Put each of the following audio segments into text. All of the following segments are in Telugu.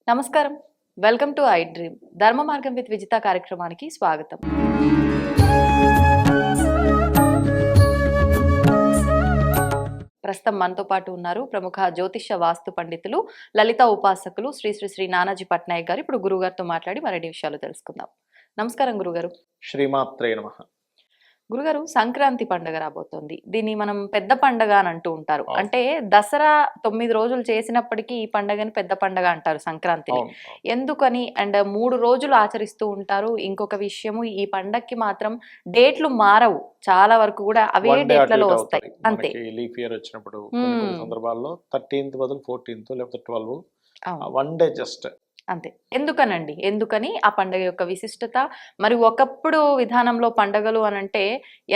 నమస్కారం, వెల్కమ్ టు ఐ డ్రీమ్. ధర్మ మార్గం విత్ విజిత కార్యక్రమానికి స్వాగతం. ప్రస్తుతం మనతో పాటు ఉన్నారు ప్రముఖ జ్యోతిష్య వాస్తు పండితులు, లలిత ఉపాసకులు శ్రీ శ్రీ శ్రీ నానాజీ పట్నాయక్ గారు. ఇప్పుడు గురుగారితో మాట్లాడి మరిన్ని విషయాలు తెలుసుకుందాం. నమస్కారం గురుగారు. శ్రీమాత్రే నమః. గురుగారు, సంక్రాంతి పండుగ రాబోతోంది. దీన్ని మనం పెద్ద పండుగ అని అంటూ ఉంటారు. అంటే దసరా 9 రోజులు చేసినప్పటికీ ఈ పండుగని పెద్ద పండుగ అంటారు సంక్రాంతిని. ఎందుకని? అండ్ 3 రోజులు ఆచరిస్తూ ఉంటారు. ఇంకొక విషయము, ఈ పండగకి మాత్రం డేట్లు మారవు, చాలా వరకు కూడా అవే డేట్లలో వస్తాయి. అంతే. లీఫ్ ఇయర్ వచ్చినప్పుడు కొన్ని సందర్భాల్లో 13th బదులు 14th లేకపోతే 12 వన్ డే జస్ట్ అంతే. ఎందుకని ఆ పండుగ యొక్క విశిష్టత? మరి ఒకప్పుడు విధానంలో పండుగలు అని అంటే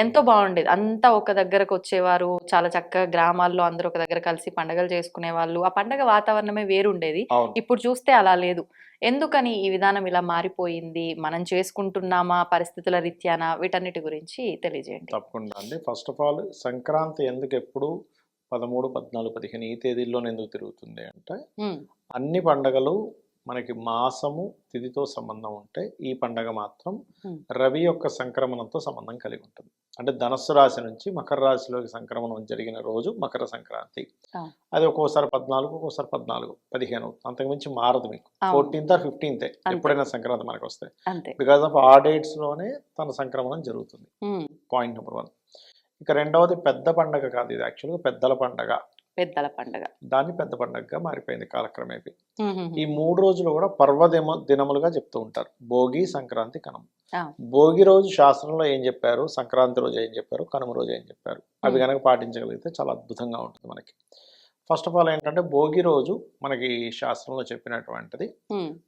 ఎంతో బాగుండేది. అంతా ఒక దగ్గరకు వచ్చేవారు, చాలా చక్కగా గ్రామాల్లో అందరూ ఒక దగ్గర కలిసి పండుగలు చేసుకునే వాళ్ళు. ఆ పండుగ వాతావరణమే వేరుండేది. ఇప్పుడు చూస్తే అలా లేదు. ఎందుకని ఈ విధానం ఇలా మారిపోయింది? మనం చేసుకుంటున్నామా, పరిస్థితుల రీత్యానా? వీటన్నిటి గురించి తెలియజేయండి. తప్పకుండా అండి. ఫస్ట్ ఆఫ్ ఆల్, సంక్రాంతి ఎందుకు ఎప్పుడు 13, 14, 15 ఈ తేదీల్లోనే ఎందుకు తిరుగుతుంది అంటే, అన్ని పండుగలు మనకి మాసము తిథితో సంబంధం ఉంటే ఈ పండగ మాత్రం రవి యొక్క సంక్రమణంతో సంబంధం కలిగి ఉంటుంది. అంటే ధనస్సు రాశి నుంచి మకర రాశిలోకి సంక్రమణం జరిగిన రోజు మకర సంక్రాంతి. అది ఒక్కోసారి 14, ఒక్కోసారి 14, 15, అంతకుమించి మారదు. మీకు 14th or 15th ఎప్పుడైనా సంక్రాంతి మనకు వస్తే, బికాస్ ఆఫ్ ఆ డేట్స్ లోనే తన సంక్రమణం జరుగుతుంది. Point number 1. ఇక రెండవది, పెద్ద పండగ కాదు ఇది, యాక్చువల్గా పెద్దల పండగ. దాన్ని పెద్ద పండగగా మారిపోయింది కాలక్రమేపీ. ఈ 3 రోజులు కూడా దినములుగా చెప్తూ ఉంటారు. భోగి, సంక్రాంతి, కనుమ. భోగి రోజు శాస్త్రంలో ఏం చెప్పారు, సంక్రాంతి రోజు ఏం చెప్పారు, కనుమ రోజు ఏం చెప్పారు, అవి కనుక పాటించగలిగితే చాలా అద్భుతంగా ఉంటుంది మనకి. ఫస్ట్ ఆఫ్ ఆల్ ఏంటంటే, భోగి రోజు మనకి శాస్త్రంలో చెప్పినటువంటిది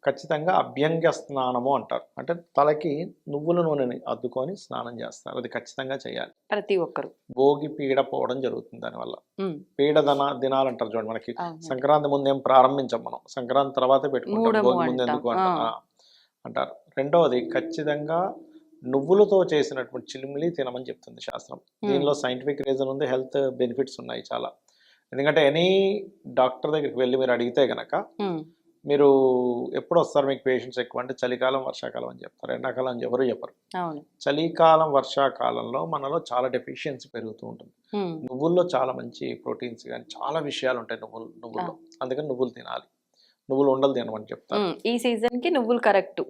ఖచ్చితంగా అభ్యంగ స్నానము అంటారు. అంటే తలకి నువ్వుల నూనెని అద్దుకొని స్నానం చేస్తారు. అది ఖచ్చితంగా చేయాలి ప్రతి ఒక్కరు. భోగి పీడ పోవడం జరుగుతుంది దానివల్ల. పీడ దినాలు అంటారు చూడండి. మనకి సంక్రాంతి ముందు ఏం ప్రారంభించాం మనం, సంక్రాంతి తర్వాతే పెట్టుకుంటాం. భోగి ముందు ఎందుకు అంటారు. రెండవది, ఖచ్చితంగా నువ్వులతో చేసినటువంటి చిలిమిలి తినమని చెప్తుంది శాస్త్రం. దీనిలో సైంటిఫిక్ రీజన్ ఉంది, హెల్త్ బెనిఫిట్స్ ఉన్నాయి చాలా. ఎందుకంటే ఎనీ డాక్టర్ దగ్గరికి వెళ్ళి మీరు అడిగితే గనక, మీరు ఎప్పుడు వస్తారు మీకు పేషెంట్స్ ఎక్కువ అంటే చలికాలం, వర్షాకాలం అని చెప్తారు. ఎండాకాలం అని ఎవరు చెప్పరు. చలికాలం, వర్షాకాలంలో మనలో చాలా డెఫిషియన్సీ పెరుగుతూ ఉంటుంది. నువ్వుల్లో చాలా మంచి ప్రోటీన్స్ కానీ చాలా విషయాలు ఉంటాయి నువ్వుల్లో. అందుకని నువ్వులు తినాలి, నువ్వులు ఉండలు తినమని చెప్తారు. ఈ సీజన్ కి నువ్వులు కరెక్ట్.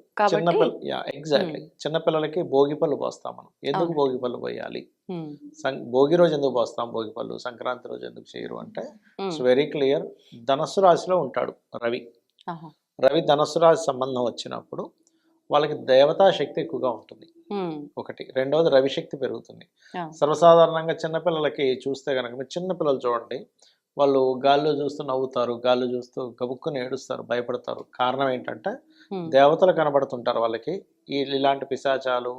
ఎగ్జాక్ట్లీ. చిన్నపిల్లలకి భోగిపళ్ళు పోస్తాం మనం. ఎందుకు భోగిపళ్ళు పోయాలి, భోగి రోజు ఎందుకు పోస్తాం భోగిపళ్ళు, సంక్రాంతి రోజు ఎందుకు చేయరు అంటే, ఇట్స్ వెరీ క్లియర్. ధనస్సు రాశిలో ఉంటాడు రవి. రవి ధనస్సు రాశి సంబంధం వచ్చినప్పుడు వాళ్ళకి దేవతా శక్తి ఎక్కువగా ఉంటుంది, ఒకటి. రెండవది, రవిశక్తి పెరుగుతుంది. సర్వసాధారణంగా చిన్నపిల్లలకి చూస్తే కనుక, మీరు చిన్నపిల్లలు చూడండి, వాళ్ళు గాల్లో చూస్తూ నవ్వుతారు, గాల్లో చూస్తూ గబుక్కుని ఏడుస్తారు, భయపడతారు. కారణం ఏంటంటే, దేవతలు కనబడుతుంటారు వాళ్ళకి. ఇలాంటి పిశాచాలు,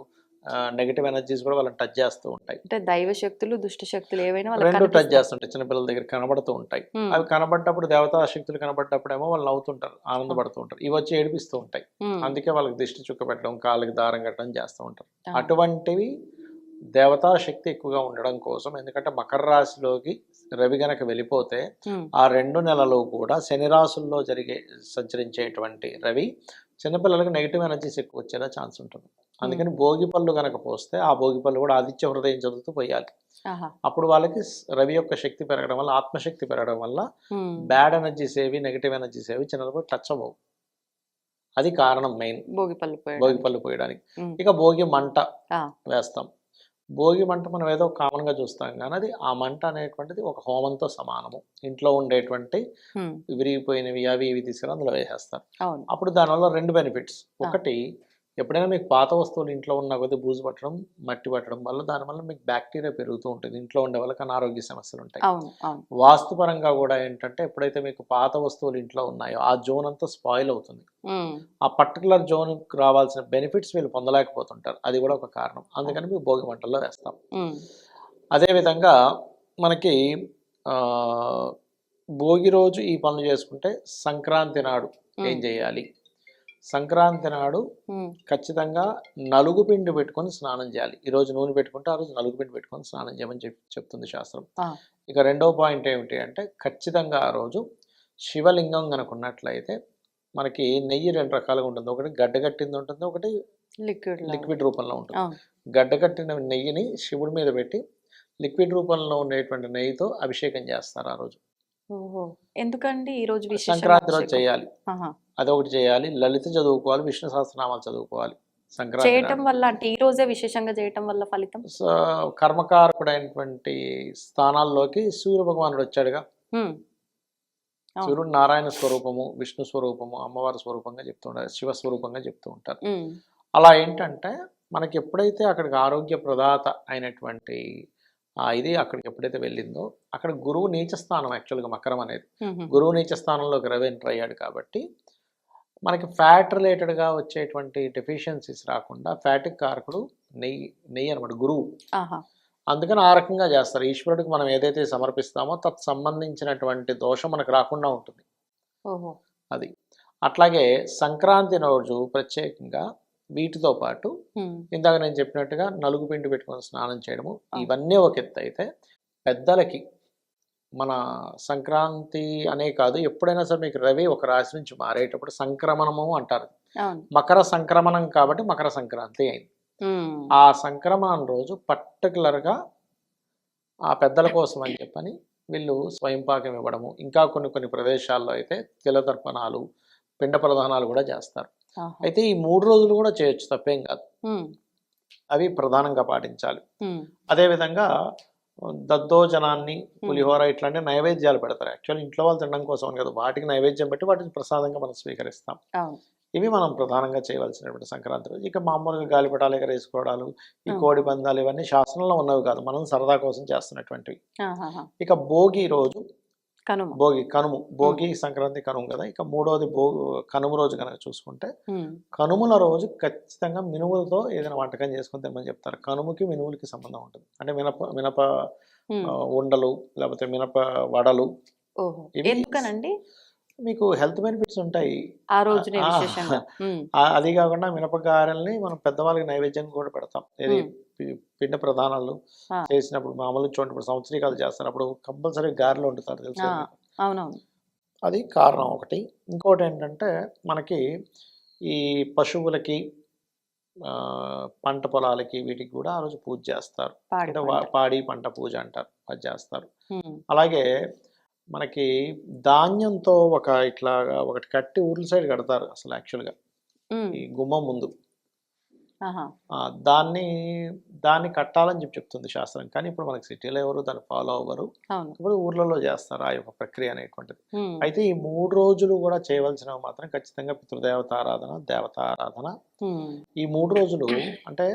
నెగటివ్ ఎనర్జీస్ కూడా వాళ్ళని టచ్ చేస్తూ ఉంటాయి. అంటే దైవ శక్తులు, దుష్ట శక్తులు ఏవైనా రెండు టచ్ చేస్తుంటాయి, చిన్నపిల్లల దగ్గర కనబడుతూ ఉంటాయి. అవి కనబడ్డప్పుడు, దేవతా శక్తులు కనబడ్డప్పుడు ఏమో వాళ్ళు నవ్వుతుంటారు, ఆనందపడుతూ ఉంటారు. ఇవి వచ్చి ఏడిపిస్తూ ఉంటాయి. అందుకే వాళ్ళకి దిష్టి చుక్క పెట్టడం, కాళ్ళకి దారం కట్టడం చేస్తూ ఉంటారు. అటువంటివి దేవతా శక్తి ఎక్కువగా ఉండడం కోసం. ఎందుకంటే మకర రాశిలోకి రవి గనక వెళ్ళిపోతే ఆ 2 నెలలు కూడా శని రాశుల్లో సంచరించేటువంటి రవి చిన్నపిల్లలకి నెగిటివ్ ఎనర్జీస్ ఎక్కువ వచ్చేలా ఛాన్స్ ఉంటుంది. అందుకని భోగి పళ్ళు గనక పోస్తే ఆ భోగి పళ్ళు కూడా ఆదిత్య హృదయం చదువుతూ పోయాలి. అప్పుడు వాళ్ళకి రవి యొక్క శక్తి పెరగడం వల్ల, ఆత్మశక్తి పెరగడం వల్ల బ్యాడ్ ఎనర్జీస్ ఏవి, నెగిటివ్ ఎనర్జీస్ ఏవి చిన్నప్పుడు టచ్ అవ్వవు. అది కారణం మెయిన్ భోగి పళ్ళు పోయడానికి. ఇక భోగి మంట వేస్తాం. భోగి మంట మనం ఏదో కామన్గా చూస్తాం కానీ, అది ఆ మంట అనేటువంటిది ఒక హోమంతో సమానము. ఇంట్లో ఉండేటువంటి విరిగిపోయినవి అవి ఇవి తీసుకుని అందులో వేసేస్తారు. అప్పుడు దానివల్ల 2 బెనిఫిట్స్. ఒకటి, ఎప్పుడైనా మీకు పాత వస్తువులు ఇంట్లో ఉన్న కొద్ది బూజు పట్టడం, మట్టి పట్టడం వల్ల దానివల్ల మీకు బ్యాక్టీరియా పెరుగుతూ ఉంటుంది. ఇంట్లో ఉండే వాళ్ళకి అనారోగ్య సమస్యలు ఉంటాయి. వాస్తుపరంగా కూడా ఏంటంటే, ఎప్పుడైతే మీకు పాత వస్తువులు ఇంట్లో ఉన్నాయో ఆ జోన్ అంతా స్పాయిల్ అవుతుంది. ఆ పర్టికులర్ జోన్కి రావాల్సిన బెనిఫిట్స్ వీళ్ళు పొందలేకపోతుంటారు. అది కూడా ఒక కారణం. అందుకని మేము భోగి మంటల్లో వేస్తాం. అదేవిధంగా మనకి భోగి రోజు ఈ పనులు చేసుకుంటే, సంక్రాంతి నాడు ఏం చేయాలి? సంక్రాంతి నాడు ఖచ్చితంగా నలుగు పిండి పెట్టుకొని స్నానం చేయాలి. ఈరోజు నూనె పెట్టుకుంటే ఆ రోజు నలుగు పిండి పెట్టుకొని స్నానం చేయమని చెప్తుంది శాస్త్రం. ఇక రెండో పాయింట్ ఏమిటి అంటే ఖచ్చితంగా ఆ రోజు శివలింగం కనుక ఉన్నట్లయితే మనకి నెయ్యి 2 రకాలుగా ఉంటుంది. ఒకటి గడ్డగట్టింది ఉంటుంది, ఒకటి లిక్విడ్ లిక్విడ్ రూపంలో ఉంటుంది. గడ్డగట్టిన నెయ్యిని శివుడి మీద పెట్టి లిక్విడ్ రూపంలో ఉండేటువంటి నెయ్యితో అభిషేకం చేస్తారు ఆ రోజు. ఓహో! ఎందుకండి ఈ రోజు విశేషంగా సంక్రాంతి రోజు అభిషేకం? చేయాలి, ఆహా! అదొకటి చేయాలి. లలిత చదువుకోవాలి, విష్ణు సహస్రనామాలు చదువుకోవాలి సంక్రాంతి చేయటం నాడు. వల్ల అంటే ఈ రోజే విశేషంగా చేయటం వల్ల ఫలితం? కర్మకారకుడైనటువంటి స్థానాల్లోకి సూర్య భగవానుడు వచ్చాడుగా. హ్మ్. అవును. సూర్యుడు నారాయణ స్వరూపము, విష్ణు స్వరూపము, అమ్మవారి స్వరూపంగా చెప్తూ ఉంటారు, శివ స్వరూపంగా చెప్తూ ఉంటారు. హ్మ్. అలా ఏంటంటే మనకి ఎప్పుడైతే అక్కడికి ఆరోగ్య ప్రదాత అయినటువంటి ఇది అక్కడికి ఎప్పుడైతే వెళ్ళిందో అక్కడ గురువు నీచ స్థానం, యాక్చువల్గా మకరం అనేది హుహు. గురువు నీచ స్థానంలోకి రవి ఎంటర్ అయ్యాడు కాబట్టి మనకి ఫ్యాట్ రిలేటెడ్గా వచ్చేటువంటి డెఫిషియన్సీస్ రాకుండా ఫ్యాట్కి కారకుడు నెయ్యి అనమాట, గురువు. ఆహా! అందుకని ఆ రకంగా చేస్తారు. ఈశ్వరుడికి మనం ఏదైతే సమర్పిస్తామో తత్ సంబంధించినటువంటి దోషం మనకు రాకుండా ఉంటుంది. ఓహో! అది అట్లాగే సంక్రాంతి రోజు ప్రత్యేకంగా వీటితో పాటు హ్మ్. ఇందాక నేను చెప్పినట్టుగా నలుగు పిండి పెట్టుకొని స్నానం చేయడము, ఆ. ఇవన్నీ ఒక ఎత్తు అయితే పెద్దలకి మన సంక్రాంతి అనే కాదు, ఎప్పుడైనా సరే మీకు రవి ఒక రాశి నుంచి మారేటప్పుడు సంక్రమణము అంటారు. అవును. మకర సంక్రమణం కాబట్టి మకర సంక్రాంతి అయింది. హ్మ్. ఆ సంక్రమణం రోజు పర్టికులర్గా ఆ పెద్దల కోసం అని చెప్పని వీళ్ళు స్వయంపాకం ఇవ్వడము, ఇంకా కొన్ని ప్రదేశాల్లో అయితే తిలతర్పణాలు, పిండ ప్రదానాలు కూడా చేస్తారు. ఆహా! అయితే ఈ 3 రోజులు కూడా చేయొచ్చు, తప్పేం కాదు. హ్మ్. అవి ప్రధానంగా పాటించాలి. హ్మ్. అదేవిధంగా దద్దోజనాన్ని, పులిహోర ఇట్లాంటి నైవేద్యాలు పెడతారు. యాక్చువల్లీ ఇంట్లో వాళ్ళు తినడం కోసం అని కాదు, వాటికి నైవేద్యం పెట్టి వాటిని ప్రసాదంగా మనం స్వీకరిస్తాం. అవును. ఇవి మనం ప్రధానంగా చేయవలసినటువంటి సంక్రాంతి రోజు. ఇక మామూలుగా గాలిపటాలు ఎగరేసుకోవడాలు, ఈ హ్మ్. కోడి పందాలు ఇవన్నీ శాసనంలో ఉన్నవి కాదు, మనం సరదా కోసం చేస్తున్నటువంటివి. ఆహాహా! ఇక భోగి రోజు, కనుమ. కనుము, భోగి సంక్రాంతి కనుము కదా. ఇక మూడవది కనుమ రోజు కనుక చూసుకుంటే హ్మ్. కనుమల రోజు ఖచ్చితంగా మినుములతో ఏదైనా వంటకం చేసుకొని తినమని చెప్తారు. కనుమకి మినుములకి సంబంధం ఉంటుంది. అంటే మినప మినప హ్మ్. ఉండలు, లేకపోతే మినప వడలు, ఓహో! ఇవి ఎందుకనండి? మీకు హెల్త్ బెనిఫిట్స్ ఉంటాయి. ఆ రోజునే విశేషంగా. హ్మ్. అది కాకుండా మినపగారెల్ని మనం పెద్దవాళ్ళకి నైవేద్యంగా కూడా పెడతాం. ఇది హ్మ్. పిండ ప్రదానాలు ఆ! చేసినప్పుడు మామూలుగా చూడండి, ఇప్పుడు సంవత్సరీకాలు చేస్తారు, అప్పుడు కంపల్సరీ గారెలు వండుతారు, తెలుసా ఆ! మీకు? అవునవును. అది కారణం ఒకటి. ఇంకోటి ఏంటంటే మనకి ఈ పశువులకి, పంట పొలాలకి వీటికి కూడా ఆ రోజు పూజ చేస్తారు. పాడి అంటే పంట. పాడి పంట పూజ అంటారు, అది చేస్తారు. హ్మ్. అలాగే మనకి ధాన్యంతో ఇట్లాగా ఒకటి కట్టి ఊర్ల సైడ్ కడతారు అసలు యాక్చువల్గా హ్మ్. ఈ గుమ్మం ముందు. ఆహా! దాన్ని దాన్ని కట్టాలని చెప్తుంది శాస్త్రం. కానీ ఇప్పుడు మనకి సిటీలో ఎవరు దాన్ని ఫాలో అవ్వరు. అవును. ఇప్పుడు ఊర్లలో చేస్తారు ఆ యొక్క ప్రక్రియ అనేటువంటిది. హ్మ్. అయితే ఈ 3 రోజులు కూడా చేయవలసినవి మాత్రం ఖచ్చితంగా పితృదేవతారాధన, దేవతారాధన. హ్మ్. ఈ 3 రోజులు అంటే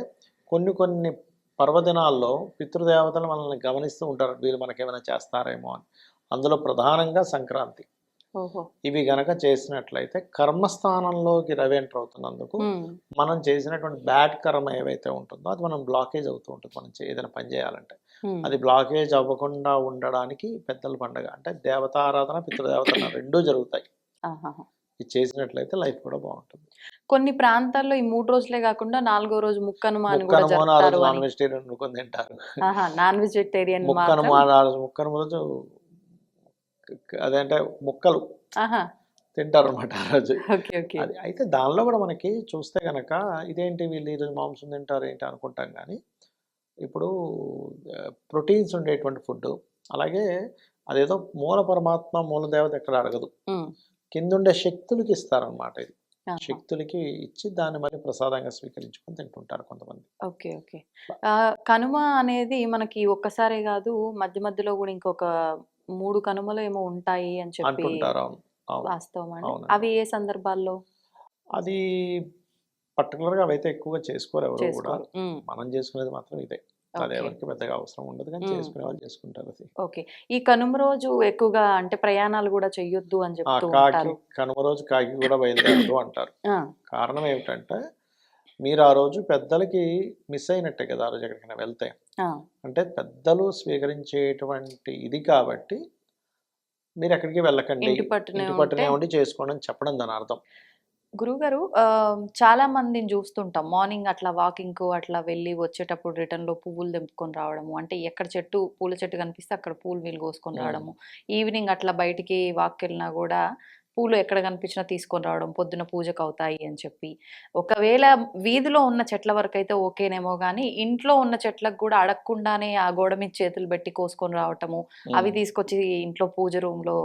కొన్ని పర్వదినాల్లో పితృదేవతలు మనల్ని గమనిస్తూ ఉంటారు, వీళ్ళు మనకేమైనా చేస్తారేమో అని. అందులో ప్రధానంగా సంక్రాంతి. ఓహో! ఇవి గనక చేసినట్లయితే కర్మస్థానంలోకి రవి ఎంటర్ అవుతున్నందుకు హ్మ్. మనం చేసినటువంటి బ్యాడ్ కర్మ ఏవైతే ఉంటుందో అది మనం బ్లాకేజ్ అవుతూ ఉంటుంది. మనం ఏదైనా పని చేయాలంటే హ్మ్. అది బ్లాకేజ్ అవ్వకుండా ఉండడానికి పెద్దల పండగ అంటే దేవతారాధన, పితృదేవతన రెండూ జరుగుతాయి. ఆహాహా! ఇది చేసినట్లయితే లైఫ్ కూడా బాగుంటుంది. కొన్ని ప్రాంతాల్లో ఈ 3 రోజులే గాకుండా 4గో రోజు ముక్కనుమ అని గూడా ముక్కనుమ ఆ రోజు జరుపుతారు నాన్ అని. వెజిటేరియన్ వండుకొని తింటారు. ఆహా! నాన్ వెజిటేరియన్ ముక్కనుమ మాత్రం. ఆ రోజు ముక్కనుమ రోజు అదేంటే ముక్కలు ఆహా! తింటారనమాట ఆ రోజు. ఓకే. ఓకే. అది అయితే దానిలో కూడా మనకి చూస్తే గనక ఇదేంటి వీళ్ళు ఈరోజు మాంసం తింటారు ఏంటి అనుకుంటాం కానీ ఇప్పుడు ప్రోటీన్స్ ఉండేటువంటి ఫుడ్, అలాగే అదేదో మూల పరమాత్మ మూల దేవత ఎక్కడ అడగదు, హ్మ్. కిందుండే శక్తులకి ఇస్తారనమాట. ఇది ఆహా! శక్తులకి ఇచ్చి దాన్ని మరి ప్రసాదంగా స్వీకరించుకొని తింటుంటారు కొంతమంది. ఓకే. ఓకే. కనుమ అనేది మనకి ఒక్కసారే గాదు, మధ్య మధ్యలో గూడా ఇంకొక 3 కనుమలు ఏమో ఉంటాయి అని చెప్పి అంటుంటారు. అవును, అవును, వాస్తవమా అండి? అవునండి. అవి ఏ సందర్భాల్లో అది పర్టికులర్గా అవైతే ఎక్కువగా చేసుకోరు ఎవరు కూడా. చేసుకోరు? హ్మ్. మనం చేసుకునేది మాత్రం ఇదే. అది ఓకే. ఎవరికి పెద్దగా అవసరం ఉండదు కానీ హ్మ్. చేసుకునే వాళ్ళు చేసుకుంటారు అది. ఓకే. ఈ కనుమ రోజు ఎక్కువగా అంటే ప్రయాణాలు గూడా చెయ్యొద్దు అని చెప్తూ కాకి ఉంటారు. కనుమ రోజు కాకి కూడా బయలుదేరదు అంటారు. ఆ! కారణం ఏమిటంటే మీరు ఆ రోజు పెద్దలకి మిస్ అయినట్టే కదా, ఆ రోజు ఎక్కడికైనా వెళ్తే. ఆ! అంటే పెద్దలు స్వీకరించేటువంటి ఇది కాబట్టి మీరు ఎక్కడికి వెళ్ళకండి, ఇంటి పట్టునే ఇంటి ఉంటే పట్టునే ఉండి చేసుకోండి అని చెప్పడం దాని అర్థం. గురువుగారు చాలా మందిని చూస్తుంటాం. మార్నింగ్ అట్లా వాకింగ్‌కు అట్లా వెళ్ళి వచ్చేటప్పుడు రిటర్న్‌లో పువ్వులు తెంపుకొని రావడము. అంటే ఎక్కడ పూల చెట్టు కనిపిస్తే అక్కడ పూలు వీళ్ళు కోసుకొని ఉమ్, రావడము. ఈవినింగ్ అట్లా బయటికి వాక్‌కెళ్ళినా గూడా పూలు ఎక్కడ కనిపించినా తీసుకొని రావడం. పొద్దున పూజకవుతాయి అని చెప్పి. ఒకవేళ వీధిలో ఉన్న చెట్ల వరకైతే ఓకేనేమో గానీ, ఇంట్లో ఉన్న చెట్లకు గూడా అడగకుండానే ఆ గోడ మీద చేతులు పెట్టి కోసుకొని రావటము. అవి ఉమ్. తీసుకొచ్చి ఇంట్లో పూజ రూమ్‌లో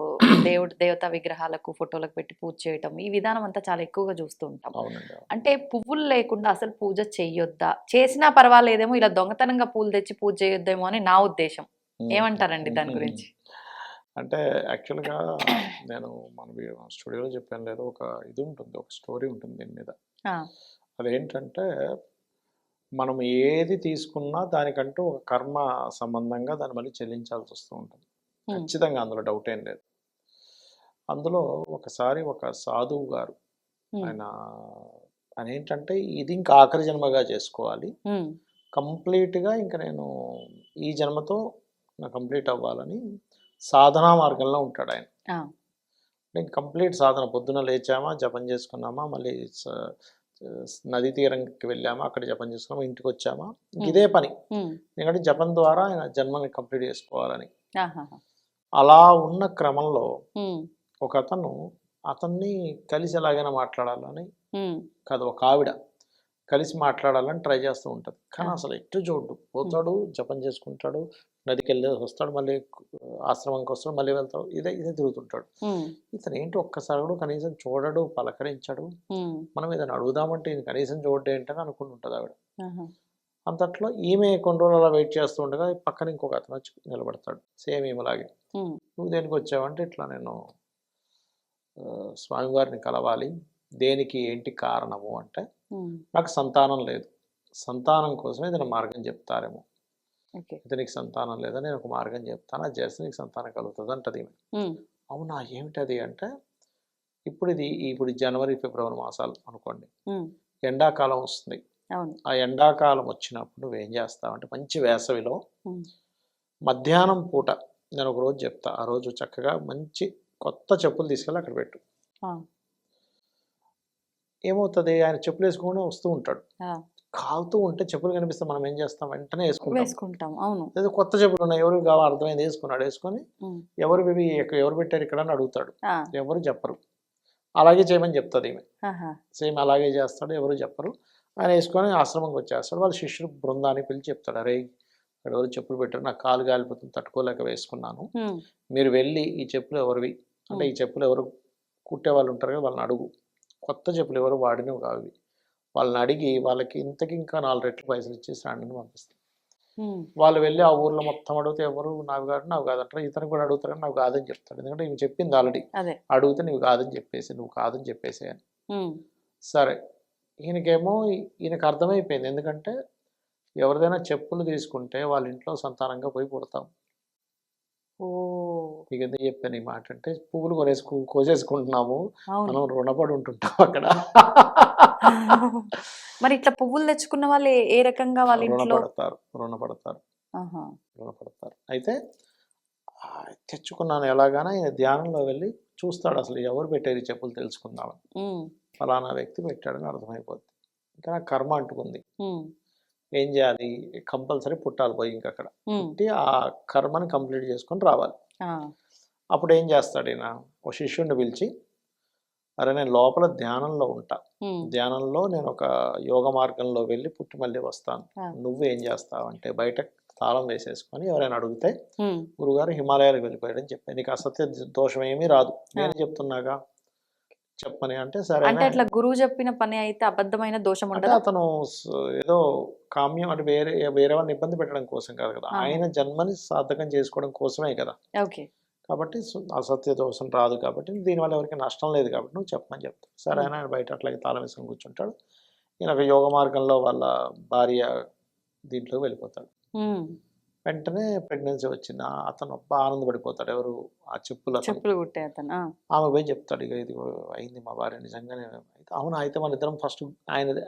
దేవతా విగ్రహాలకు, ఫోటోలకు పెట్టి పూజ చేయటం. ఈ విధానం అంతా చాలా ఎక్కువగా చూస్తూ ఉంటాం. అవునండి, అవును. అంటే పువ్వులు లేకుండా అసలు పూజ చెయ్యొద్దా? చేసినా పర్వాలేదేమో, ఇలా దొంగతనంగా పూలు తెచ్చి పూజ చేయొద్దేమో అని నా ఉద్దేశం. ఉమ్, ఏమంటారండి ఉమ్, దాని ఉమ్, ఉమ్. గురించి? అంటే యాక్చువల్గా నేను మన స్టూడియోలో చెప్పాను లేదు, ఒక ఇది ఉంటుంది, ఒక స్టోరీ ఉంటుంది దీని మీద. ఆ! అదేంటంటే మనం ఏది తీసుకున్నా దానికంటూ ఒక కర్మ సంబంధంగా దాన్ని మళ్ళీ చెల్లించాల్సి వస్తూ ఉంటుంది. హ్మ్. ఖచ్చితంగా అందులో డౌట్ ఏం లేదు. అందులో ఒకసారి ఒక సాధువు గారు, హ్మ్. ఆయన ఆయన ఏంటంటే ఇది ఇంకా ఆఖరి జన్మగా చేసుకోవాలి, హ్మ్. కంప్లీట్గా ఇంకా నేను ఈ జన్మతో నా కంప్లీట్ అవ్వాలని సాధనా మార్గంలో ఉంటాడు ఆయన. ఆ! నేను కంప్లీట్ సాధన, పొద్దున లేచామా జపం చేసుకున్నామా, మళ్ళీ నదీ తీరంకి వెళ్ళామా, అక్కడ జపం చేసుకున్నామా, ఇంటికి వచ్చామా, హ్మ్. ఇదే పని. హ్మ్. ఎందుకంటే జపం ద్వారా ఆయన జన్మని కంప్లీట్ చేసుకోవాలని. ఆహాహా! అలా ఉన్న క్రమంలో హ్మ్. ఒక అతను అతన్ని కలిసి ఎలాగైనా మాట్లాడాలని, హ్మ్. కాదు, ఒక ఆవిడ కలిసి మాట్లాడాలని ట్రై చేస్తూ ఉంటుంది. కానీ ఆ! అసలు ఎటు చూడు, హ్మ్. పోతాడు జపం చేసుకుంటాడు, నదికి వెళ్ళి వస్తాడు, మళ్ళీ ఆశ్రమంకి వస్తాడు, మళ్ళీ వెళ్తాడు, ఇదే ఇదే తిరుగుతుంటాడు. హ్మ్. ఇతను ఏంటి ఒక్కసారి కూడా కనీసం చూడడు, పలకరించడు. హ్మ్. మనం ఏదైనా అడుగుదామంటే ఇది కనీసం చూడడం ఏంటని అనుకుని ఉంటుంది ఆవిడ. ఆహా! అంతట్లో ఈమె కొన్ని రోజులు అలా వెయిట్ చేస్తూ ఉండగా పక్కన ఇంకొక అతను వచ్చి నిలబడతాడు, సేమ్ ఈమెలాగే. హ్మ్. నువ్వు దేనికి వచ్చావంటే, ఇట్లా నేను స్వామివారిని కలవాలి. దేనికి, ఏంటి కారణము అంటే, హ్మ్. నాకు సంతానం లేదు, సంతానం కోసం ఏదైనా మార్గం చెప్తారేమో. ఓకే. ఇతనికి సంతానం లేదని నేను ఒక మార్గం చెప్తాను, అది చేస్తే నీకు సంతానం కలుగుతుంది అంటది ఈమె. హ్మ్. అవునా, ఏమిటది అంటే, ఇప్పుడు జనవరి ఫిబ్రవరి మాసాలు అనుకోండి, హ్మ్. ఎండాకాలం వస్తుంది. అవును. ఆ ఎండాకాలం వచ్చినప్పుడు నువ్వేం చేస్తావంటే, మంచి వేసవిలో హ్మ్. మధ్యాహ్నం పూట నేను ఒక రోజు చెప్తా, ఆ రోజు చక్కగా మంచి కొత్త చెప్పులు తీసుకెళ్ళి అక్కడ పెట్టు. ఆ! ఏమవుతుంది, ఆయన చెప్పులు వేసుకొని వస్తూ ఉంటాడు. ఆ! కాలుతూ ఉంటే చెప్పులు కనిపిస్తే మనం ఏం చేస్తాం, వెంటనే వేసుకుంటాం. వేసుకుంటాం. అవును. లేదా కొత్త చెప్పులు ఉన్నాయి, ఎవరికి కావాలి, అర్థమైంది, వేసుకున్నాడు, వేసుకొని హ్మ్. ఎవరు ఎవరు పెట్టారు ఇక్కడ అని అడుగుతాడు. ఆ! ఎవరు చెప్పరు. అలాగే చేయమని చెప్తుంది ఈమె. ఆహా! సేమ్ అలాగే చేస్తాడు, ఎవరు చెప్పరు. ఆయన వేసుకొని ఆశ్రమంకి వచ్చేస్తాడు. వాళ్ళ శిష్యుడు బృందాన్ని పిలిచి చెప్తాడు, అరే ఇక్కడ ఎవరు చెప్పులు పెట్టారు, నాకు కాలు కాలిపోతుంది, తట్టుకోలేక వేసుకున్నాను, హ్మ్. మీరు వెళ్ళి ఈ చెప్పులు ఎవరివి అంటే, హ్మ్. ఈ చెప్పులు ఎవరు కుట్టే వాళ్ళు ఉంటారు కదా, వాళ్ళని అడుగు, కొత్త చెప్పులు ఎవరు వాడినవి కావు ఇవి. వాళ్ళని అడిగి వాళ్ళకి ఇంతకి ఇంకా 4 రెట్లు పైసలు ఇచ్చేసి రాండి పంపిస్తాను. హ్మ్. వాళ్ళు వెళ్ళి ఆ ఊర్లో మొత్తం అడిగితే ఎవరు నాకు కాదు, నాకు కాదంటారు. ఇతను కూడా అడుగుతారు కానీ నాకు కాదని చెప్తాడు, ఎందుకంటే ఈమె చెప్పింది ఆల్రెడీ. అదే. అడిగితే నువ్వు కాదని చెప్పేసి, నువ్వు కాదని చెప్పేసి అని. హ్మ్. సరే, ఈయనకేమో ఈయనకు అర్థమైపోయింది, ఎందుకంటే ఎవరిదైనా చెప్పులు తీసుకుంటే వాళ్ళ ఇంట్లో సంతానంగా పోయి పుడతాం. ఓహ్! మీకు ఎందుకు చెప్పాను ఈ మాట అంటే, పువ్వులు కోసేసుకుంటున్నాము, అవును. మనం రుణపడి ఉంటుంటాం అక్కడ. మరి ఇట్లా పువ్వులు తెచ్చుకున్న వాళ్ళు ఏ రకంగా వాళ్ళ ఇంట్లో? రుణపడతారు, రుణపడతారు, ఆహా! రుణపడతారు. అయితే తెచ్చుకున్నాను ఎలాగానే, ఆయన ధ్యానంలో వెళ్ళి చూస్తాడు, అసలు ఎవరు పెట్టారు ఈ చెప్పులు తెలుసుకుందామని. హ్మ్. ఫలానా వ్యక్తి పెట్టాడని అర్థమైపోద్ది. ఇంకా నాకు కర్మ అంటుకుంది, హ్మ్. ఏం చేయాలి, కంపల్సరీ పుట్టాలి పోయి ఇంకక్కడ. హ్మ్. పుట్టి ఆ కర్మని కంప్లీట్ చేసుకొని రావాలి. ఆ! అప్పుడు ఏం చేస్తాడు ఈయన, ఓ శిష్యుడిని పిలిచి, అరే నేను లోపల ధ్యానంలో ఉంటా, హ్మ్. ధ్యానంలో నేను ఒక యోగ మార్గంలో వెళ్ళి పుట్టి మళ్ళీ వస్తాను, ఆ! నువ్వు ఏం చేస్తావంటే బయట తాళం వేసేసుకొని ఎవరైనా అడిగితే హ్మ్. గురుగారు హిమాలయాలకు వెళ్ళిపోయాడని చెప్పాను, నీకు అసత్య దోషం ఏమీ రాదు, ఆ! నేను చెప్తున్నాగా చెప్పని అంటే, సరే అంటే అని. అట్లా గురువు చెప్పిన పని అయితే అబద్ధమైన దోషం అంటే ఉండదా? అతను ఏదో కామ్యం అంటే వేరే వేరే వాళ్ళని ఇబ్బంది పెట్టడం కోసం కాదు కదా, ఆహా! ఆయన జన్మని సార్థకం చేసుకోవడం కోసమే కదా. ఓకే. కాబట్టి అసత్య దోషం రాదు కాబట్టి, దీనివల్ల ఎవరికి నష్టం లేదు కాబట్టి నువ్వు చెప్పమని చెప్తావు. సరే హ్మ్. అని ఆయన బయట అట్లాగే తాళం వేసుకొని కూర్చుంటాడు. ఈయన ఒక యోగ మార్గంలో వాళ్ళ భార్య దీంట్లోకి వెళ్ళిపోతాడు. హ్మ్. వెంటనే ప్రెగ్నెన్సీ వచ్చింది. అతను అబ్బా ఆనందపడిపోతాడు, ఎవరు, ఆ చెప్పులు అతను. చెప్పులు కుట్టే అతను. ఆ! ఆమె పోయి చెప్తాడు, ఇక ఇది అయింది మా భార్య నిజంగానే. అయితే అవునా, అయితే మన ఇద్దరం ఫస్ట్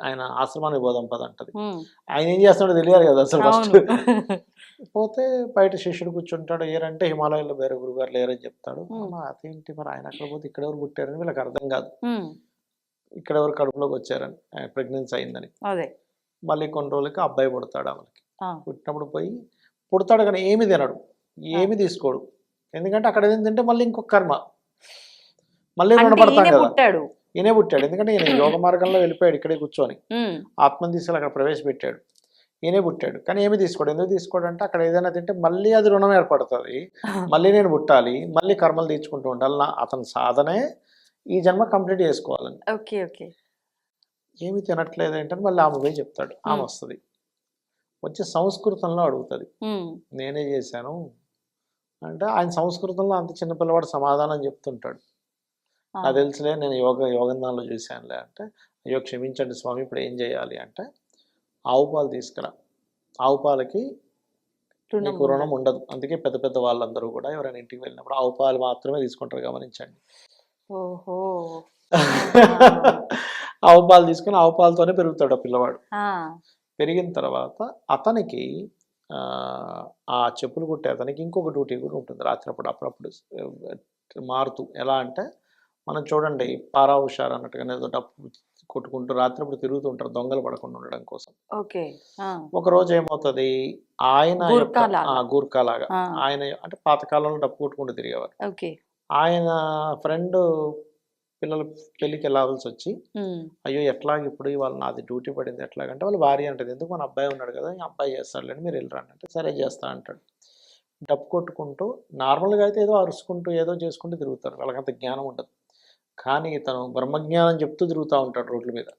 ఆయన ఆశ్రమానికి పోదాం పద అంటది. హ్మ్. ఆయన ఏం చేస్తాడో తెలియాలి కదా అసలు ఫస్ట్. అవును. పోతే బయట శిష్యుడు కూర్చుంటాడు, ఏరంటే హిమాలయాల్లో వేరే గురుగారు లేరని చెప్తాడు. హ్మ్. అవునా, అదేంటి మరి ఆయన అక్కడ పోతే ఇక్కడ ఎవరు పుట్టారని వీళ్ళకి అర్థం కాదు. హ్మ్. ఇక్కడ ఎవరు కడుపులోకి వచ్చారని, ప్రెగ్నెన్సీ అయిందని. అదే. మళ్ళీ కొన్ని రోజులకి అబ్బాయి పుడతాడు ఆమెకి. ఆ! పుట్టినప్పుడు పోయి పుడతాడు కానీ ఏమి తినడు, ఏమి తీసుకోడు. ఎందుకంటే అక్కడ ఏం తింటే మళ్ళీ ఇంకొక కర్మ, మళ్ళీ అంటే రుణపడతాం ఈయనే కదా. పుట్టాడు. ఈయనే పుట్టాడు, ఎందుకంటే ఈయన యోగ మార్గంలో వెళ్ళిపోయాడు, ఇక్కడే కూర్చొని ఉమ్, ఆత్మని తీసుకెళ్ళి అక్కడ ప్రవేశపెట్టాడు. ఈయనే పుట్టాడు కానీ ఏమి తీసుకోడు. ఎందుకు తీసుకోడు అంటే అక్కడ ఏదైనా తింటే మళ్ళీ అది రుణం ఏర్పడుతుంది, మళ్ళీ నేను పుట్టాలి, మళ్ళీ కర్మలు తీర్చుకుంటూ ఉండాలి. అతని సాధనే ఈ జన్మ కంప్లీట్ చేసుకోవాలని. Okay, okay. ఏమి తినట్లేదు ఏంటని మళ్ళీ ఆమె పోయి చెప్తాడు. ఆమె వస్తుంది, వచ్చి సంస్కృతంలో అడుగుతుంది, ఉమ్, నేనే చేశాను అంటే. ఆయన సంస్కృతంలో అంత చిన్నపిల్లవాడు సమాధానం చెప్తుంటాడు. ఆ, నాకు తెలుసులే, నేను యోగంధాంలో చూశానులే అంటే. అయ్యో క్షమించండి స్వామి, ఇప్పుడు ఏం చేయాలి అంటే, ఆవు పాలు తీసుకురా. ఆవు పాలకి రుణం నీకు రుణం ఉండదు. అందుకే పెద్ద పెద్ద వాళ్ళందరూ కూడా ఎవరైనా ఇంటికి వెళ్ళినప్పుడు ఆవు పాలు మాత్రమే తీసుకుంటారు, గమనించండి. ఓహో. ఆవు పాలు తీసుకుని ఆవు పాలతోనే పెరుగుతాడు ఆ పిల్లవాడు. ఆ, పెరిగిన తర్వాత అతనికి ఆ చెప్పులు కుట్టే అతనికి ఇంకొక డ్యూటీ కూడా ఉంటుంది రాత్రిప్పుడు, అప్పుడప్పుడు మారుతూ. ఎలా అంటే మనం చూడండి, పారా హుషారు అన్నట్టుగా ఏదో డప్పు కొట్టుకుంటూ రాత్రిప్పుడు తిరుగుతుంటారు దొంగలు పడకుండా ఉండడం కోసం. ఓకే. ఆ, ఒక రోజు ఏమవుతుంది, ఆయన గూర్ఖా లాగా. గూర్ఖా లాగా ఆ, ఆయన అంటే పాతకాలంలో డప్పు కొట్టుకుంటూ తిరిగేవారు. ఓకే. ఆయన ఫ్రెండ్ పిల్లల పెళ్ళికి వెళ్ళాల్సి వచ్చి, ఉమ్, అయ్యో ఎట్లాగ ఇప్పుడు ఇవాళ నాది డ్యూటీ పడింది ఎట్లాగంటే, వాళ్ళ భార్య అంటది, ఎందుకు మన అబ్బాయి ఉన్నాడు కదా, ఈ అబ్బాయి చేస్తాడులేండి మీరు వెళ్ళరండి అంటే, సరే చేస్తా అంటాడు. డప్పు కొట్టుకుంటూ నార్మల్గా అయితే ఏదో అరుచుకుంటూ ఏదో చేసుకుంటూ తిరుగుతారు, వాళ్ళకంత జ్ఞానం ఉండదు. కానీ తను బ్రహ్మజ్ఞానం చెప్తూ తిరుగుతూ ఉంటాడు రోడ్ల మీద.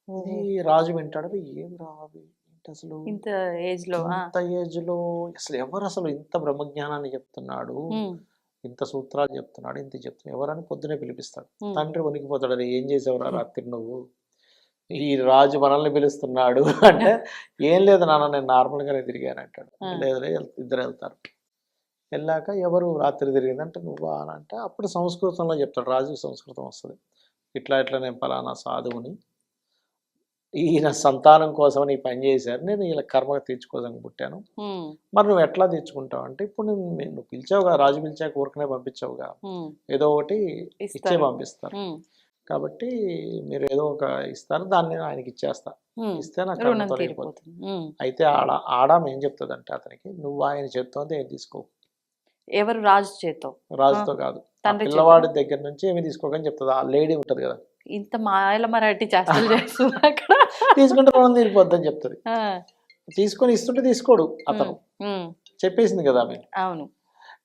ఓహో. ఈ రాజు వింటాడు, ఏం రావి ఏంటి అసలు ఇంత ఏజ్ లో. ఆ, ఇంత ఏజ్లో అసలు ఎవరు అసలు ఇంత బ్రహ్మజ్ఞానాన్ని చెప్తున్నాడు, ఉమ్, ఇంత సూత్రాలు చెప్తున్నాడు, ఇంత చెప్తున్నాడు ఎవరని పొద్దునే పిలిపిస్తాడు. ఉమ్, తండ్రి వణికిపోతాడు, అరే ఏం చేసేవరా రాత్రి నువ్వు, ఈ రాజు మనల్ని పిలుస్తున్నాడు అంటే, ఏం లేదు నాన్న నేను నార్మల్గానే తిరిగాను అంటాడు. ఆ, లేదు ఇద్దరు వెళ్తారు. వెళ్ళాక ఎవరు రాత్రి తిరిగిందంటే నువ్వా అని అంటే, అప్పుడు సంస్కృతంలో చెప్తాడు, రాజు సంస్కృతం వస్తుంది. ఇట్లా ఇట్లా నేను పలానా సాధువుని, ఈయన సంతానం కోసం నీ పని చేశారు, నేను ఇలా కర్మ తీర్చుకోసం పుట్టాను, ఉమ్, మరి నువ్వు ఎట్లా తీర్చుకుంటావు అంటే, ఇప్పుడు నువ్వు పిలిచావుగా, రాజు పిలిచాక ఊరికనే పంపించావుగా, ఉమ్, ఏదో ఒకటి ఇచ్చే ఇస్తారు. పంపిస్తారు. ఉమ్, కాబట్టి మీరు ఏదో ఒక ఇస్తారు, దాన్ని నేను ఆయనకి ఇచ్చేస్తా, ఉమ్, ఇస్తే నా రుణం కర్మ తొలగిపోతుంది. తీరిపోతుంది. ఉమ్. అయితే ఆడామ ఏం చెప్తుందంటే అతనికి, నువ్వు ఆయన చేత్తో ఏం తీసుకో, ఎవరు? రాజు చేతో? రాజుతో కాదు, ఆ తండ్రి చేతో? పిల్లవాడి దగ్గర నుంచి ఏమి తీసుకోకని చెప్తుంది. ఆ లేడీ ఉంటుంది కదా, ఇంత మాయల మరాఠీ చేష్టలు చేస్తున్నా అక్కడ. తీసుకుంటే రుణం తీరిపోద్దని చెప్తుంది. ఆ, తీసుకొని ఇస్తుంటే తీసుకోడు అతను, ఉమ్, ఉమ్, చెప్పేసింది కదా ఆమె. అవును.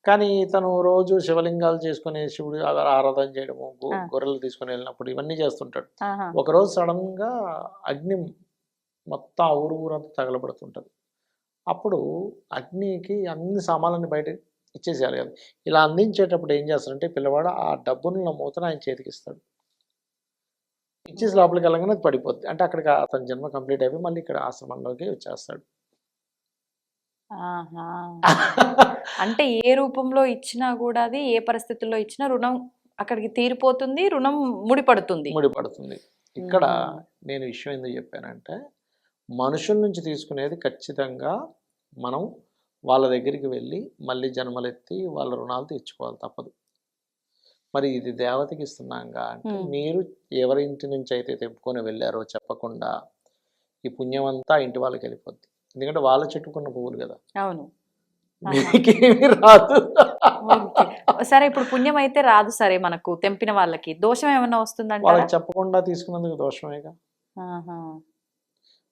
కానీ తను రోజు శివలింగాలు చేసుకుని శివుడు ఆరాధన చేయడము, ఆ. గొర్రెలు తీసుకొని వెళ్ళినప్పుడు ఇవన్నీ చేస్తుంటాడు. ఆహా. ఒకరోజు సడన్గా అగ్ని మొత్తం ఆ ఊరంతా తగలబడుతుంటుంది. అప్పుడు అగ్నికి అన్ని సామాన్లని బయట ఇచ్చేసేయాలి కదా. ఇలా అందించేటప్పుడు ఏం చేస్తాడంటే పిల్లవాడు ఆ డబ్బున్న మూతను ఆయన చేతికి ఇస్తాడు. ఇచ్చేసి లోపలికి వెళ్ళగానే అది పడిపోద్ది. అంటే అక్కడికి అతని జన్మ కంప్లీట్ అయిపోయి మళ్ళీ ఇక్కడ ఆశ్రమంలోకి వచ్చేస్తాడు. ఆహా. అంటే ఏ రూపంలో ఇచ్చినా కూడా అది, ఏ పరిస్థితుల్లో ఇచ్చినా రుణం అక్కడికి తీరిపోతుంది, రుణం ముడిపడుతుంది. ముడిపడుతుంది. ఇక్కడ నేను విషయం ఎందుకు చెప్పానంటే, మనుషుల నుంచి తీసుకునేది ఖచ్చితంగా మనం వాళ్ళ దగ్గరికి వెళ్ళి మళ్ళీ జన్మలెత్తి వాళ్ళ రుణాలు తీర్చుకోవాలి, తప్పదు. మరి ఇది దేవతకి ఇస్తున్నాంగా అంటే, మీరు ఎవరి ఇంటి నుంచి అయితే తెంపుకొని వెళ్ళారో చెప్పకుండా ఈ పుణ్యం అంతా ఇంటి వాళ్ళకి వెళ్ళిపోద్ది. ఎందుకంటే వాళ్ళ చెట్టుకున్న పువ్వులు కదా, అవును. మీకేమీ రాదు. ఓకే. సరే, ఇప్పుడు పుణ్యం అయితే రాదు, సరే మనకు తెంపిన వాళ్ళకి దోషం ఏమన్నా వస్తుందంటారా? వాళ్ళకి చెప్పకుండా తీసుకున్నందుకు దోషమేగా. ఆహా.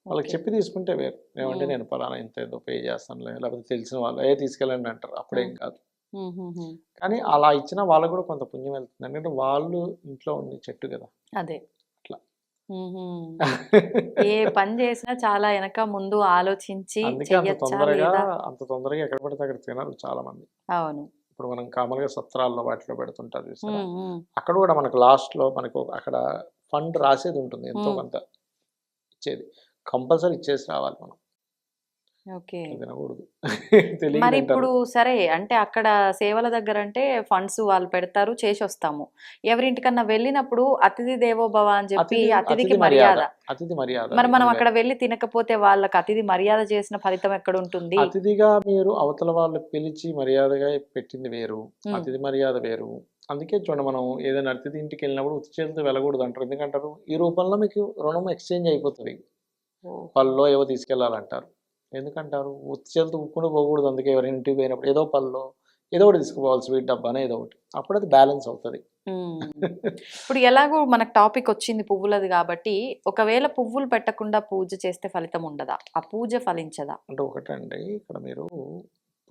వాళ్ళకి ఓకే. చెప్పి తీసుకుంటే వేరు. ఏమంటే నేను పలానా ఇంత ఏదో పే చేస్తానులే, లేకపోతే తెలిసిన వాళ్ళు తీసుకెళ్ళండి అంటారు, అప్పుడేం కాదు. కానీ అలా ఇచ్చినా వాళ్ళకు కూడా కొంత పుణ్యం వెళ్తుంది, ఎందుకంటే వాళ్ళు ఇంట్లో ఉంది చెట్టు కదా. అదే. అట్లా ఏ పని చేసినా చాలా వెనక ముందు ఆలోచించి అందుకే అంత చెయ్యొచ్చా తొందరగా లేదా? ఎక్కడ పడితే అక్కడ తినరు చాలా మంది. అవును. ఇప్పుడు మనం కామన్గా సత్రాల్లో వాటిలో పెడుతుంటారు చూసారా, అక్కడ కూడా మనకు లాస్ట్లో మనకు అక్కడ ఫండ్ రాసేది ఉంటుంది, ఎంతో కొంత ఇచ్చేది. కంపల్సరీ ఇచ్చేసి రావాలి మనం. ఓకే. తినకూడదు. మరి తెలియదు ఇప్పుడు అంటారు. సరే అంటే అక్కడ సేవల దగ్గర అంటే ఫండ్స్ వాళ్ళు పెడతారు, చేసొస్తాము. ఎవరింటికన్నా వెళ్ళినప్పుడు అతిథి దేవో భవ అని చెప్పి అతిథి అతిథికి అతిథి మర్యాద. మర్యాద. అతిథి మర్యాద మరి అది. మనం అది అక్కడ వెళ్ళి తినకపోతే వాళ్ళకి అతిథి మర్యాద చేసిన ఫలితం ఎక్కడుంటుంది? అతిథిగా మీరు అవతల వాళ్ళు పిలిచి మర్యాదగా పెట్టింది వేరు. హ్మ్. అతిథి మర్యాద వేరు. అందుకే చూడండి మనం ఏదైనా అతిథి ఇంటికి వెళ్ళినప్పుడు ఉత్తి చేతులతో వెళ్ళకూడదు అంటారు. ఎందుకంటారు? ఈ రూపంలో మీకు రుణం ఎక్స్చేంజ్ అయిపోతది. ఓహో! పళ్ళో ఏవో తీసుకెళ్ళాలంటారు. ఎందుకంటారు? ఉత్తి చేతులతో ఊపుకుంటూ పోకూడదు. అందుకే ఎవరైనా ఇంటికి పోయినప్పుడు ఏదో పళ్ళో ఏదో ఒకటి తీసుకుపోవాలి. స్వీట్ డబ్బానో ఏదో ఒకటి. అప్పుడు అది బ్యాలెన్స్ అవుతది. హ్మ్. ఇప్పుడు ఎలాగో మనకు టాపిక్ వచ్చింది పువ్వులది కాబట్టి, ఒకవేళ పువ్వులు పెట్టకుండా పూజ చేస్తే ఫలితం ఉండదా? ఆ పూజ ఫలించదా? అంటే ఒకటండి ఇక్కడ మీరు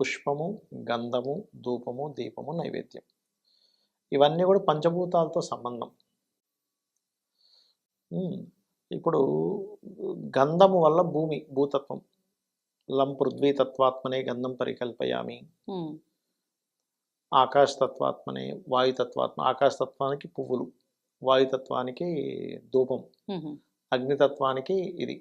పుష్పము, గంధము, ధూపము, దీపము, నైవేద్యం. ఇవన్నీ కూడా పంచభూతాలతో సంబంధం. హ్మ్. ఇప్పుడు గంధము వల్ల భూమి, భూతత్వం. లం పృథ్వీ తత్వాత్మనే గంధం పరికల్పయామి. హ్మ్. ఆకాశతత్వాత్మనే వాయుతత్వాత్మ. ఆకాశతత్వానికి పువ్వులు, వాయుతత్వానికి ధూపం, హుహు. అగ్నితత్వానికి ఇది.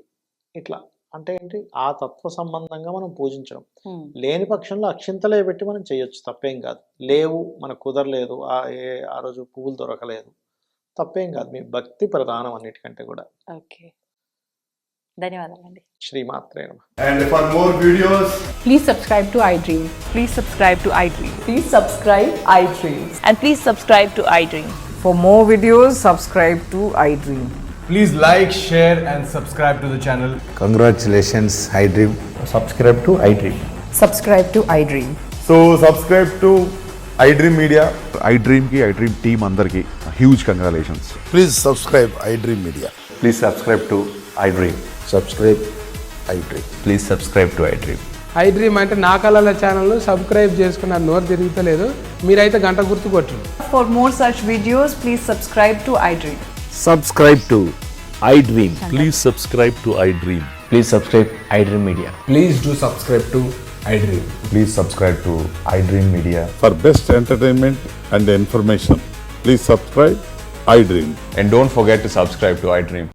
ఇట్లా అంటే ఏంటి? ఆ తత్వ సంబంధంగా మనం పూజించడం. హ్మ్. లేని పక్షంలో అక్షింతలే పెట్టి మనం చేయొచ్చు. తప్పేం కాదు. లేవు మనకు కుదరలేదు. ఆ రోజు పువ్వులు దొరకలేదు. తప్పేం కాదు. మీ భక్తి ప్రధానం అన్నిటికంటే కూడా. ఓకే. ధన్యవాదాలండి. శ్రీమాత్రే నమః. And for more videos, Please subscribe to iDream. Please subscribe to iDream. Please subscribe iDream. And please subscribe to iDream. For more videos, subscribe to iDream. please like, share, and subscribe to the channel. Congratulations, iDream. subscribe to iDream. Subscribe to iDream. So subscribe to iDream Media. iDream की iDream team अंदर की huge congratulations. Please subscribe iDream Media. Please subscribe to iDream. Subscribe iDream. Please subscribe to iDream. iDream అంటే నా కళల ఛానల్ను సబ్స్క్రైబ్ చేసుకున్న నోరు తిరుగుతలేదు, మీరైతే గంట గుర్తు కొట్టండి. For more such videos, please subscribe to iDream. Subscribe to iDream. Please subscribe to iDream. Please subscribe iDream Media. Please do subscribe to iDream. Please subscribe to iDream Media. For best entertainment and information, please subscribe iDream. And don't forget to subscribe to iDream.